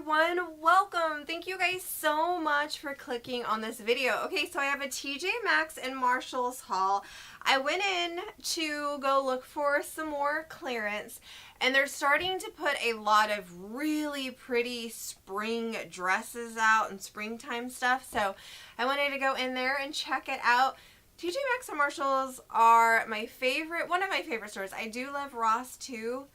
everyone, welcome. Thank you guys so much for clicking on this video. Okay, so I have a TJ Maxx and Marshalls haul. I went in to go look for some more clearance, and they're starting to put a lot of really pretty spring dresses out and springtime stuff, so I wanted to go in there and check it out. TJ Maxx and Marshalls are my favorite, one of my favorite stores. I do love Ross too.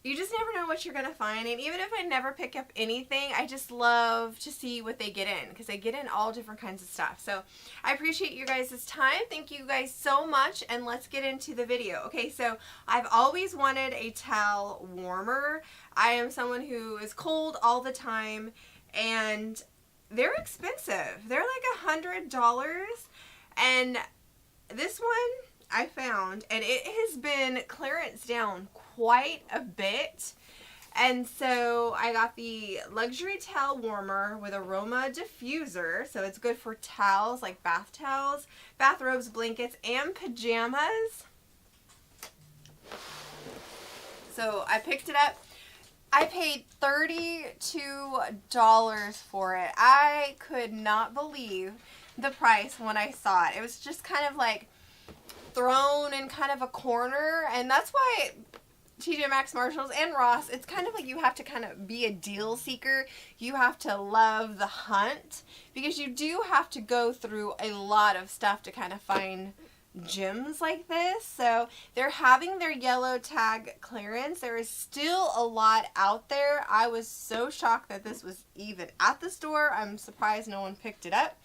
You just never know what you're going to find, and even if I never pick up anything, I just love to see what they get in, because they get in all different kinds of stuff. So I appreciate you guys' time. Thank you guys so much, and let's get into the video. Okay, so I've always wanted a towel warmer. I am someone who is cold all the time, and they're expensive. They're like $100, and this one I found, and it has been clearance down quite a bit, and so I got the luxury towel warmer with aroma diffuser, so it's good for towels like bath towels, bathrobes, blankets, and pajamas. So I picked it up. I paid $32 for it. I could not believe the price when I saw it. It was just kind of like thrown in kind of a corner, and that's why TJ Maxx, Marshalls, and Ross, it's kind of like you have to kind of be a deal seeker. You have to love the hunt, because you do have to go through a lot of stuff to kind of find gems like this. So they're having their yellow tag clearance. There is still a lot out there. I was so shocked that this was even at the store. I'm surprised no one picked it up,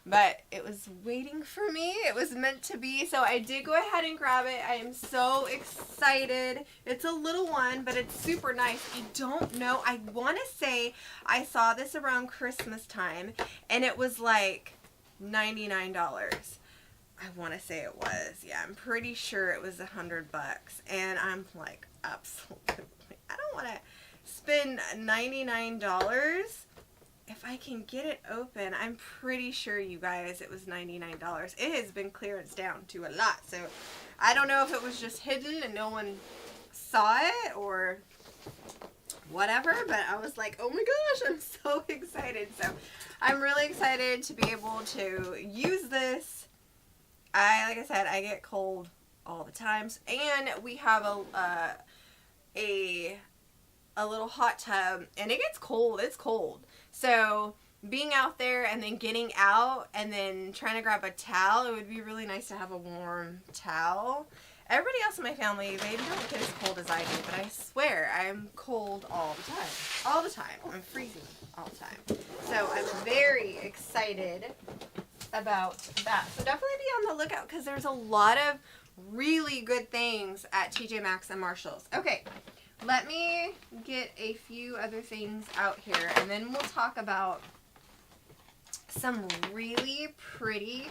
but it was waiting for me. It was meant to be, so I did go ahead and grab it. I am so excited. It's a little one, but it's super nice. I don't know. I want to say I saw this around Christmas time, and it was like $99. I want to say it was. Yeah, I'm pretty sure it was $100, and I'm like, absolutely, I don't want to spend $99. If I can get it open, I'm pretty sure, you guys, it was $99. It has been clearance down to a lot, so I don't know if it was just hidden and no one saw it or whatever, but I was like, oh my gosh, I'm so excited. So I'm really excited to be able to use this. Like I said, I get cold all the times, and we have a little hot tub, and it gets cold. It's cold. So being out there and then getting out and then trying to grab a towel, it would be really nice to have a warm towel. Everybody else in my family, they don't get as cold as I do, but I swear I'm cold all the time. All the time. I'm freezing all the time. So I'm very excited about that. So definitely be on the lookout, because there's a lot of really good things at TJ Maxx and Marshalls. Okay. Let me get a few other things out here, and then we'll talk about some really pretty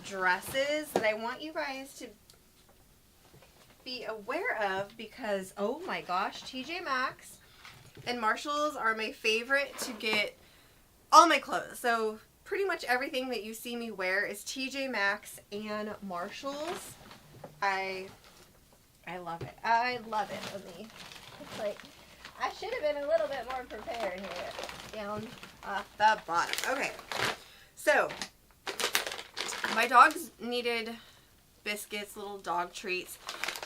dresses that I want you guys to be aware of, because, oh my gosh, TJ Maxx and Marshalls are my favorite to get all my clothes. So pretty much everything that you see me wear is TJ Maxx and Marshalls. I love it. I love it. Let me, it's like, I should have been a little bit more prepared here. Down off the bottom. Okay. So, my dogs needed biscuits, little dog treats.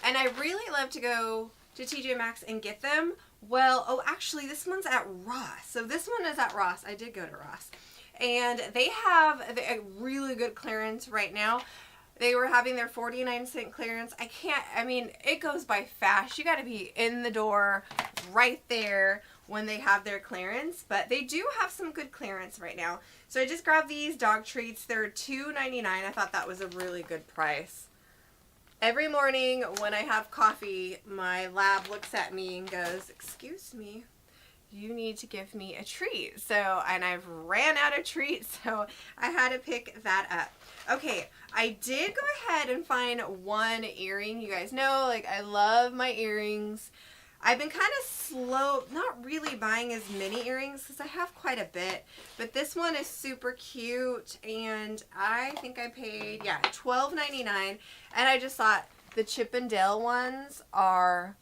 And I really love to go to TJ Maxx and get them. Well, oh, actually, this one's at Ross. So, this one is at Ross. I did go to Ross. And they have a really good clearance right now. They were having their 49-cent clearance. I mean, it goes by fast. You got to be in the door right there when they have their clearance. But they do have some good clearance right now. So I just grabbed these dog treats. They're $2.99. I thought that was a really good price. Every morning when I have coffee, my lab looks at me and goes, "Excuse me, you need to give me a treat." So, and I've ran out of treats, so I had to pick that up. Okay, I did go ahead and find one earring. You guys know, like, I love my earrings. I've been kind of slow, not really buying as many earrings because I have quite a bit. But this one is super cute, and I think I paid, yeah, $12.99. And I just thought the Chip and Dale ones are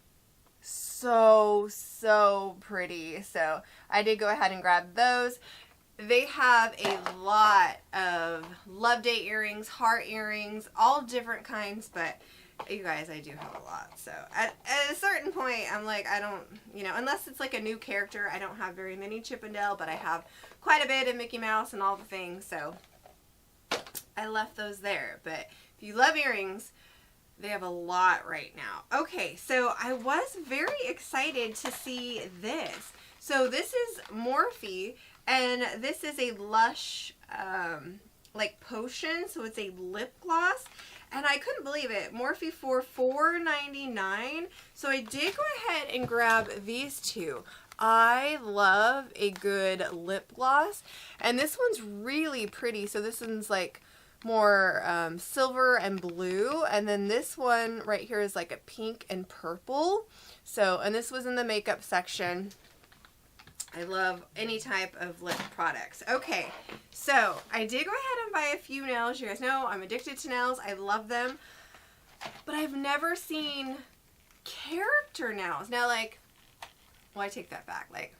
so pretty. So I did go ahead and grab those. They have a lot of love day earrings, heart earrings, all different kinds, but you guys, I do have a lot. So at a certain point, I'm like, I don't, you know, unless it's like a new character, I don't have very many Chip and Dale, but I have quite a bit of Mickey Mouse and all the things, so I left those there. But if you love earrings, they have a lot right now. Okay, so I was very excited to see this. So this is Morphe, and this is a Lush like potion, so it's a lip gloss, and I couldn't believe it. Morphe for $4.99. So I did go ahead and grab these two. I love a good lip gloss, and this one's really pretty. So this one's like more silver and blue, and then this one right here is like a pink and purple. So, and this was in the makeup section. I love any type of lip products. Okay, so I did go ahead and buy a few nails. You guys know I'm addicted to nails. I love them. But I've never seen character nails. Now, like, well, I take that back. Like,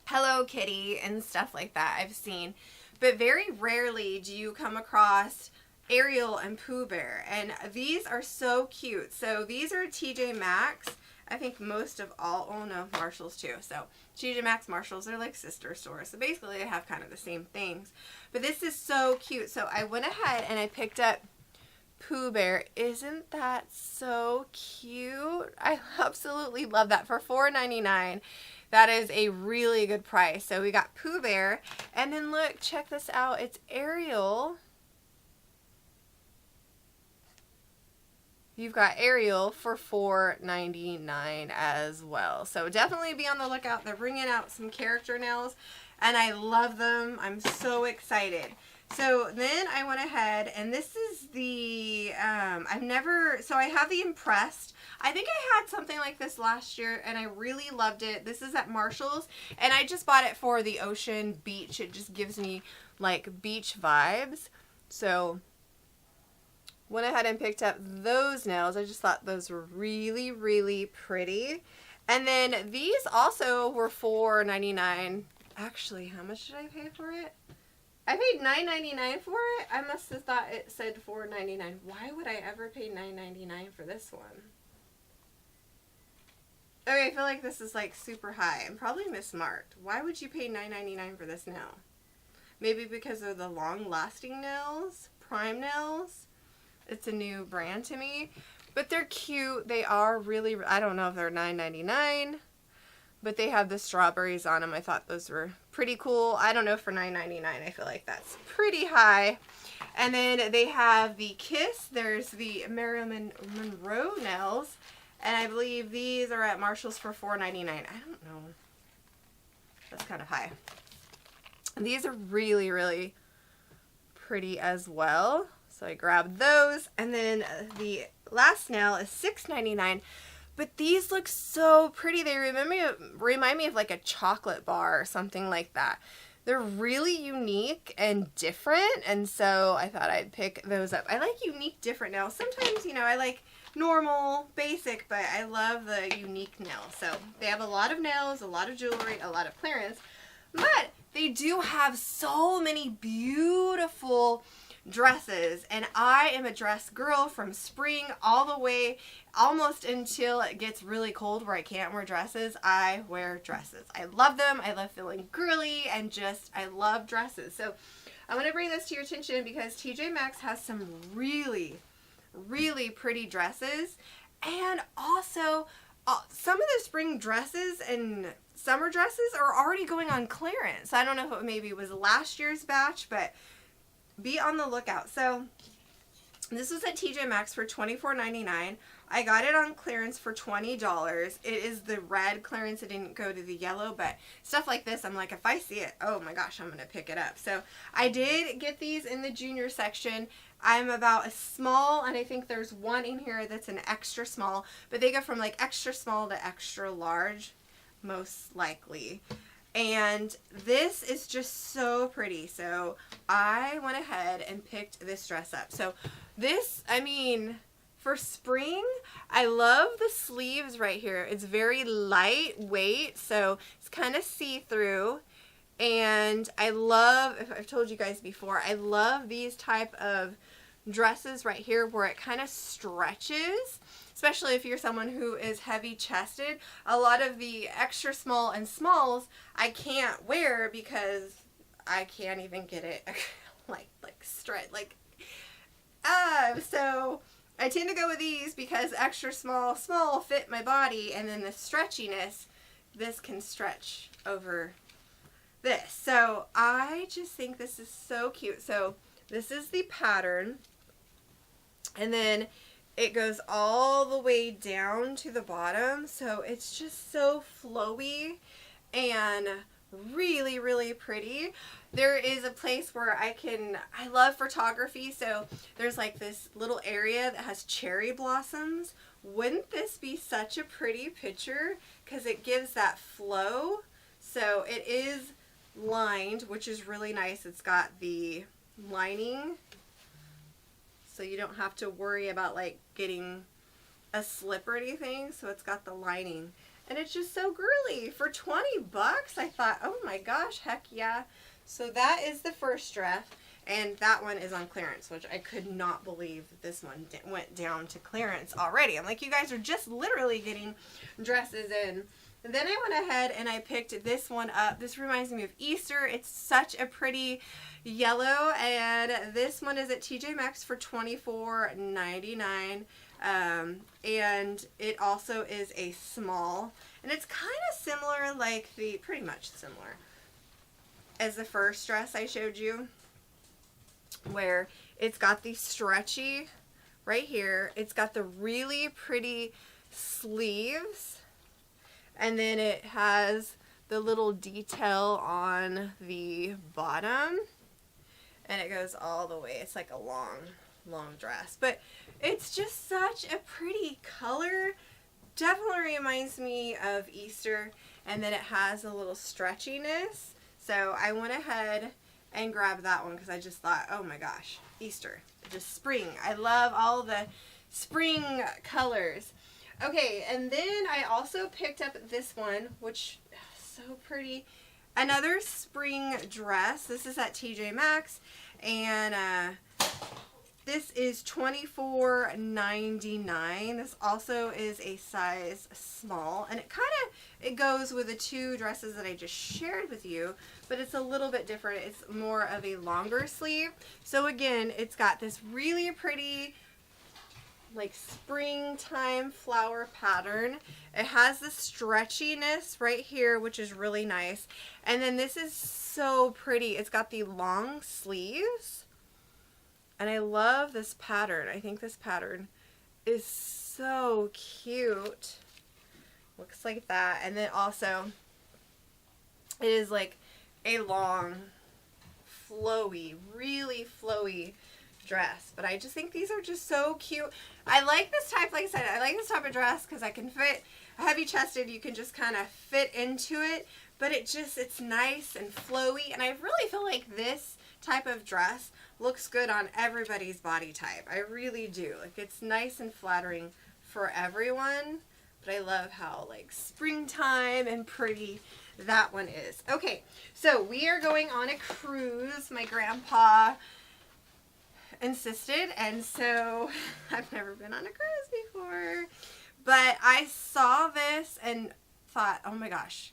Hello Kitty and stuff like that I've seen. But very rarely do you come across Ariel and Pooh Bear. And these are so cute. So these are TJ Maxx. I think most of all, oh no, Marshalls too. So TJ Maxx, Marshalls, they're like sister stores. So basically they have kind of the same things. But this is so cute. So I went ahead and I picked up Pooh Bear. Isn't that so cute? I absolutely love that. For $4.99. That is a really good price. So we got Pooh Bear. And then look, check this out. It's Ariel. You've got Ariel for $4.99 as well. So definitely be on the lookout. They're bringing out some character nails, and I love them. I'm so excited. So then I went ahead, and this is the, so I have the Impressed. I think I had something like this last year, and I really loved it. This is at Marshalls, and I just bought it for the ocean beach. It just gives me, like, beach vibes. So went ahead and picked up those nails. I just thought those were really, really pretty. And then these also were $4.99. Actually, how much did I pay for it? I paid $9.99 for it. I must have thought it said $4.99. Why would I ever pay $9.99 for this one? Okay, I feel like this is like super high. I'm probably mismarked. Why would you pay $9.99 for this nail? Maybe because of the long-lasting nails? Prime nails? It's a new brand to me, but they're cute. They are really, I don't know if they're $9.99, but they have the strawberries on them. I thought those were pretty cool. I don't know, for $9.99, I feel like that's pretty high. And then they have the Kiss. There's the Marilyn Monroe nails, and I believe these are at Marshalls for $4.99. I don't know. That's kind of high. And these are really, really pretty as well. So I grabbed those, and then the last nail is $6.99. But these look so pretty. They remind me of like a chocolate bar or something like that. They're really unique and different, and so I thought I'd pick those up. I like unique, different nails. Sometimes, you know, I like normal, basic, but I love the unique nails. So they have a lot of nails, a lot of jewelry, a lot of clearance, but they do have so many beautiful dresses, and I am a dress girl from spring all the way almost until it gets really cold where I can't wear dresses. I wear dresses. I love them. I love feeling girly, and just I love dresses. So I'm going to bring this to your attention because TJ Maxx has some really, really pretty dresses, and also some of the spring dresses and summer dresses are already going on clearance. I don't know if it maybe was last year's batch, but be on the lookout. So this was at TJ Maxx for $24.99. I got it on clearance for $20. It is the red clearance. It didn't go to the yellow, but stuff like this, I'm like, if I see it, oh my gosh, I'm going to pick it up. So I did get these in the junior section. I'm about a small, and I think there's one in here that's an extra small, but they go from like extra small to extra large, most likely. And this is just so pretty. So I went ahead and picked this dress up. So this, I mean, for spring, I love the sleeves right here. It's very lightweight, so it's kind of see-through. And I love, if I've told you guys before, I love these type of dresses right here where it kind of stretches, especially if you're someone who is heavy chested. A lot of the extra small and smalls I can't wear because I can't even get it like stretch, like so I tend to go with these because extra small fit my body, and then the stretchiness, this can stretch over this. So I just think this is so cute. So this is the pattern, and then it goes all the way down to the bottom, so it's just so flowy and really, really pretty. There is a place where I love photography, so there's like this little area that has cherry blossoms. Wouldn't this be such a pretty picture? Because it gives that flow. So it is lined, which is really nice. It's got the lining, so you don't have to worry about like getting a slip or anything. So it's got the lining, and it's just so girly. For 20 bucks, I thought, oh my gosh, heck yeah. So that is the first dress, and that one is on clearance, which I could not believe that this one went down to clearance already. I'm like, you guys are just literally getting dresses in. And then I went ahead and I picked this one up. This reminds me of Easter. It's such a pretty yellow, and this one is at TJ Maxx for $24.99. And it also is a small, and it's kind of similar, like pretty much similar as the first dress I showed you, where it's got the stretchy right here. It's got the really pretty sleeves, and then it has the little detail on the bottom, and it goes all the way. It's like a long dress, but it's just such a pretty color. Definitely reminds me of Easter, and then it has a little stretchiness. So I went ahead and grabbed that one because I just thought, oh my gosh, Easter, just spring. I love all the spring colors. Okay, and then I also picked up this one, which is so pretty. Another spring dress. This is at TJ Maxx, and this is $24.99. This also is a size small, and it goes with the two dresses that I just shared with you, but it's a little bit different. It's more of a longer sleeve. So again, it's got this really pretty like springtime flower pattern. It has the stretchiness right here, which is really nice. And then this is so pretty. It's got the long sleeves, and I love this pattern. I think this pattern is so cute. Looks like that. And then also it is like a long, flowy, really flowy dress. But I just think these are just so cute. I like this type, like I said, I like this type of dress because I can fit heavy chested. You can just kind of fit into it, but it's nice and flowy. And I really feel like this type of dress looks good on everybody's body type. I really do. Like, it's nice and flattering for everyone. But I love how like springtime and pretty that one is. Okay, so we are going on a cruise. My grandpa insisted, and so I've never been on a cruise before, but I saw this and thought, oh my gosh,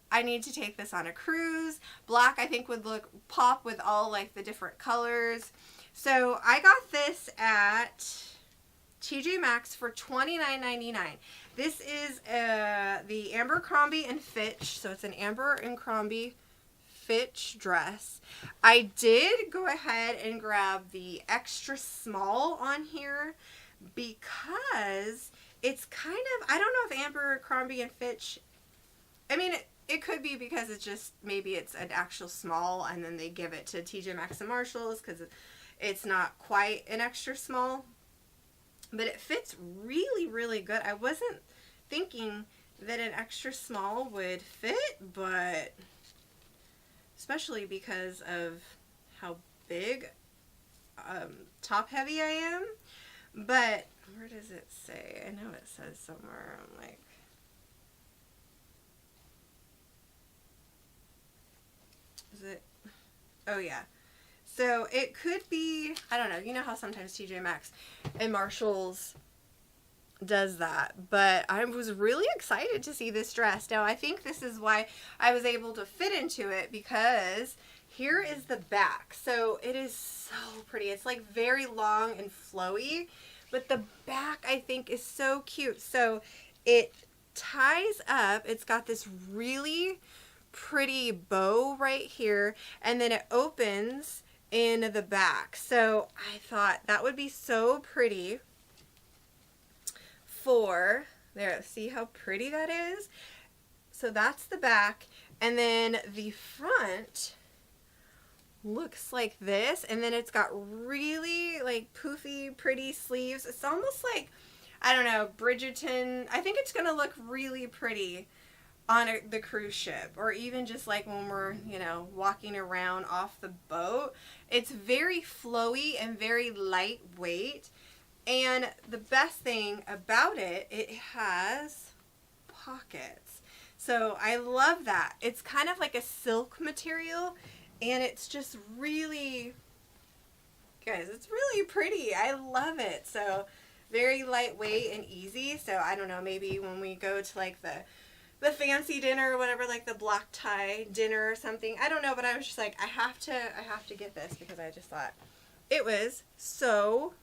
I need to take this on a cruise. Black I think would pop with all like the different colors. So I got this at TJ Maxx for $29.99. This is the Abercrombie and Fitch, so it's an Abercrombie Fitch dress. I did go ahead and grab the extra small on here because it's kind of, I don't know if Abercrombie and Fitch, I mean, it could be because it's just, maybe it's an actual small and then they give it to TJ Maxx and Marshalls because it's not quite an extra small. But it fits really, really good. I wasn't thinking that an extra small would fit, but especially because of how big top heavy I am. But where does it say? I know it says somewhere. I'm like, is it? Oh yeah. So it could be, I don't know. You know how sometimes TJ Maxx and Marshalls does that, but I was really excited to see this dress. Now I think this is why I was able to fit into it, because here is the back. So it is so pretty. It's like very long and flowy, but the back I think is so cute. So it ties up. It's got this really pretty bow right here, and then it opens in the back. So I thought that would be so pretty for there. See how pretty that is? So that's the back, and then the front looks like this, and then it's got really like poofy pretty sleeves. It's almost like, I don't know, Bridgerton. I think it's gonna look really pretty on the cruise ship, or even just like when we're, you know, walking around off the boat. It's very flowy and very lightweight, and the best thing about it, it has pockets. So I love that. It's kind of like a silk material, and it's just really, guys, it's really pretty. I love it. So very lightweight and easy. So I don't know, maybe when we go to like the fancy dinner or whatever, like the black tie dinner or something. I don't know, but I was just like, I have to get this, because I just thought it was so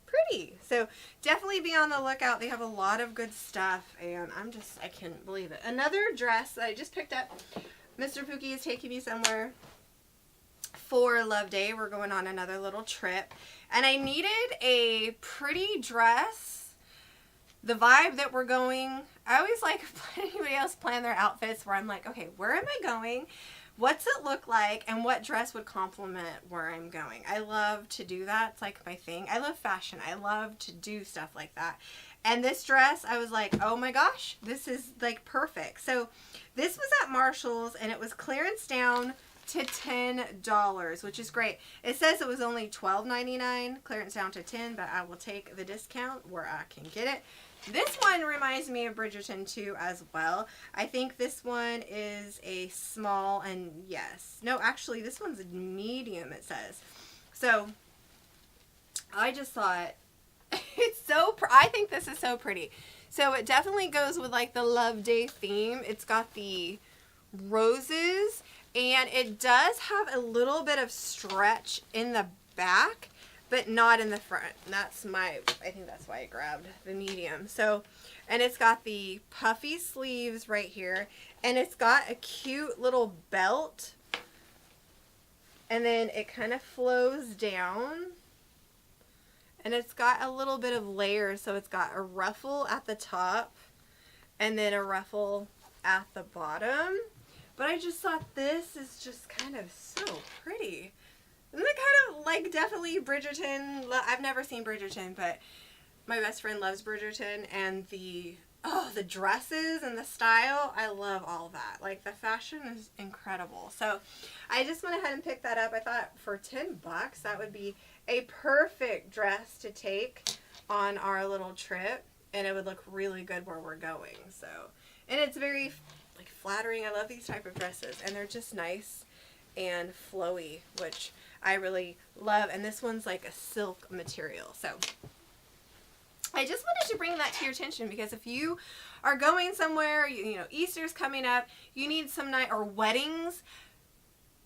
pretty. So definitely be on the lookout. They have a lot of good stuff, and I can't believe it. Another dress that I just picked up. Mr. Pookie is taking me somewhere for Love Day. We're going on another little trip, and I needed a pretty dress. The vibe that we're going, I always like anybody else plan their outfits where I'm like, okay, where am I going? What's it look like? And what dress would complement where I'm going? I love to do that. It's like my thing. I love fashion. I love to do stuff like that. And this dress, I was like, oh my gosh, this is like perfect. So this was at Marshalls, and it was clearance down to $10, which is great. It says it was only $12.99, clearance down to $10, but I will take the discount where I can get it. This one reminds me of Bridgerton too as well. I think this one is a small, and yes. No, actually this one's a medium, it says. So I just thought it's so, I think this is so pretty. So it definitely goes with like the Love Day theme. It's got the roses, and it does have a little bit of stretch in the back, but not in the front. And that's I think that's why I grabbed the medium. So, and it's got the puffy sleeves right here, and it's got a cute little belt, and then it kind of flows down, and it's got a little bit of layers. So it's got a ruffle at the top, and then a ruffle at the bottom. But I just thought this is just kind of so pretty. Isn't it kind of like definitely Bridgerton? I've never seen Bridgerton, but my best friend loves Bridgerton, and the dresses and the style, I love all that. Like the fashion is incredible. So I just went ahead and picked that up. I thought for $10 that would be a perfect dress to take on our little trip, and it would look really good where we're going. So, and it's very like flattering. I love these type of dresses, and they're just nice and flowy, which I really love. And this one's like a silk material. So I just wanted to bring that to your attention, because if you are going somewhere, you know, Easter's coming up, you need some night, or weddings,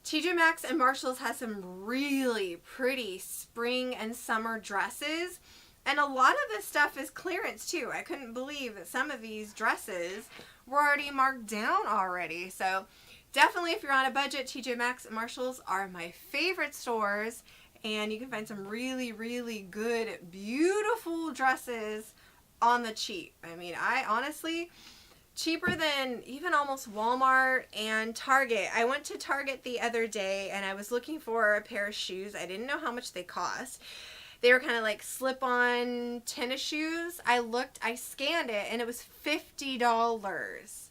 TJ Maxx and Marshalls has some really pretty spring and summer dresses. And a lot of this stuff is clearance too. I couldn't believe that some of these dresses were already marked down already. So definitely, if you're on a budget, TJ Maxx and Marshalls are my favorite stores, and you can find some really, really good, beautiful dresses on the cheap. I mean, I honestly, cheaper than even almost Walmart and Target. I went to Target the other day, and I was looking for a pair of shoes. I didn't know how much they cost. They were kind of like slip-on tennis shoes. I scanned it, and it was $50.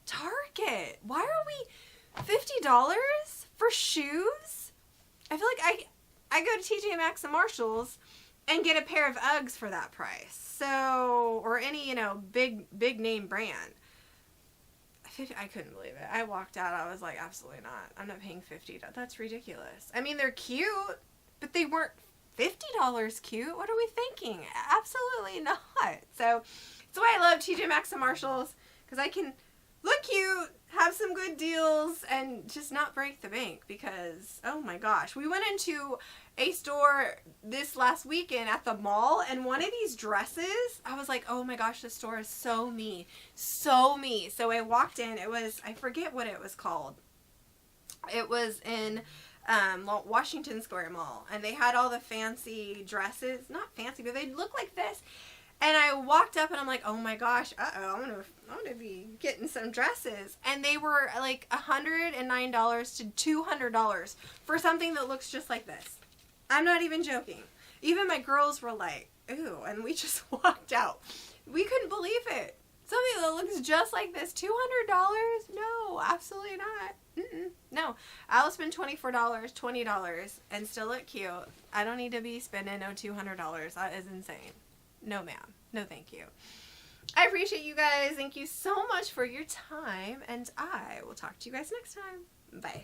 Target, why are we $50 for shoes? I feel like I go to TJ Maxx and Marshalls, and get a pair of Uggs for that price. So, or any, you know, big name brand. I couldn't believe it. I walked out. I was like, absolutely not. I'm not paying $50. That's ridiculous. I mean, they're cute, but they weren't $50 cute. What are we thinking? Absolutely not. So that's why I love TJ Maxx and Marshalls, because I can look cute, have some good deals, and just not break the bank. Because, oh my gosh, we went into a store this last weekend at the mall, and one of these dresses, I was like, oh my gosh, this store is so me. So me. So I walked in. It was, I forget what it was called. It was in Washington Square Mall, and they had all the fancy dresses. Not fancy, but they look like this. And I walked up and I'm like, oh my gosh, I'm gonna be getting some dresses. And they were like $109 to $200 for something that looks just like this. I'm not even joking. Even my girls were like, ooh, and we just walked out. We couldn't believe it. Something that looks just like this, $200? No, absolutely not. No, I'll spend $24, $20 and still look cute. I don't need to be spending no $200. That is insane. No, ma'am. No, thank you. I appreciate you guys. Thank you so much for your time, and I will talk to you guys next time. Bye.